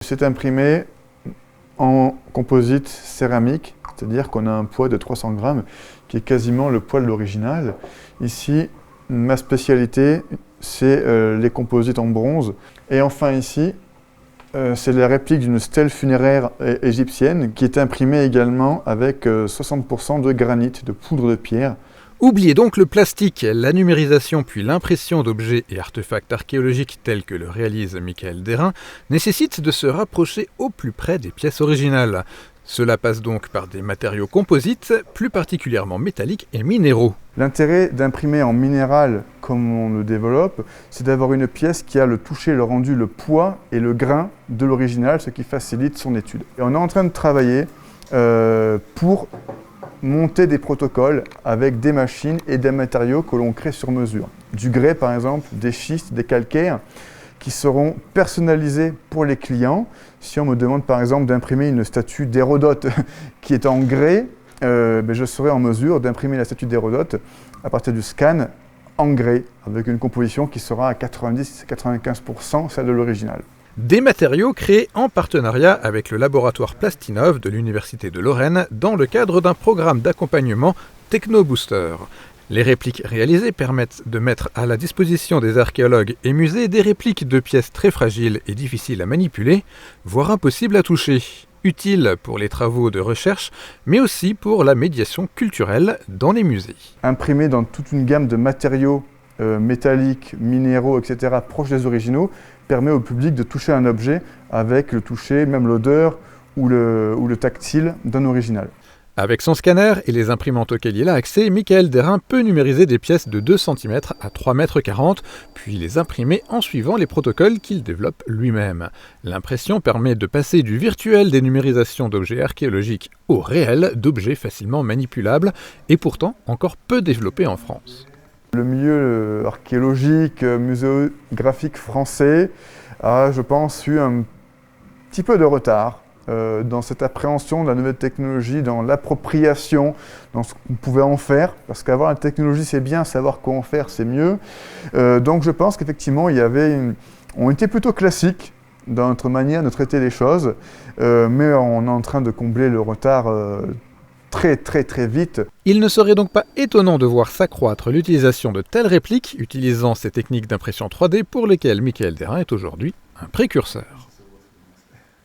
C'est imprimé en composite céramique, c'est-à-dire qu'on a un poids de 300 grammes qui est quasiment le poids de l'original. Ici, ma spécialité, c'est les composites en bronze. Et enfin ici, c'est la réplique d'une stèle funéraire égyptienne qui est imprimée également avec 60% de granit, de poudre de pierre. Oubliez donc le plastique, la numérisation puis l'impression d'objets et artefacts archéologiques tels que le réalise Michael Derain nécessite de se rapprocher au plus près des pièces originales. Cela passe donc par des matériaux composites, plus particulièrement métalliques et minéraux. L'intérêt d'imprimer en minéral, comme on le développe, c'est d'avoir une pièce qui a le toucher, le rendu, le poids et le grain de l'original, ce qui facilite son étude. Et on est en train de travailler pour monter des protocoles avec des machines et des matériaux que l'on crée sur mesure. Du grès par exemple, des schistes, des calcaires qui seront personnalisés pour les clients. Si on me demande par exemple d'imprimer une statue d'Hérodote qui est en grès, je serai en mesure d'imprimer la statue d'Hérodote à partir du scan en grès avec une composition qui sera à 90-95% celle de l'original. Des matériaux créés en partenariat avec le laboratoire Plastinov de l'Université de Lorraine dans le cadre d'un programme d'accompagnement TechnoBooster. Les répliques réalisées permettent de mettre à la disposition des archéologues et musées des répliques de pièces très fragiles et difficiles à manipuler, voire impossibles à toucher. Utile pour les travaux de recherche, mais aussi pour la médiation culturelle dans les musées. Imprimé dans toute une gamme de matériaux métalliques, minéraux, etc., proches des originaux, permet au public de toucher un objet avec le toucher, même l'odeur ou le tactile d'un original. Avec son scanner et les imprimantes auxquelles il a accès, Michael Derain peut numériser des pièces de 2 cm à 3,40 m, puis les imprimer en suivant les protocoles qu'il développe lui-même. L'impression permet de passer du virtuel des numérisations d'objets archéologiques au réel d'objets facilement manipulables et pourtant encore peu développés en France. Le milieu archéologique, muséographique français a, je pense, eu un petit peu de retard dans cette appréhension de la nouvelle technologie, dans l'appropriation, dans ce qu'on pouvait en faire, parce qu'avoir la technologie c'est bien, savoir quoi en faire c'est mieux. Donc je pense qu'effectivement on était plutôt classique dans notre manière de traiter les choses, mais on est en train de combler le retard très vite. Il ne serait donc pas étonnant de voir s'accroître l'utilisation de telles répliques utilisant ces techniques d'impression 3D pour lesquelles Michael Derain est aujourd'hui un précurseur.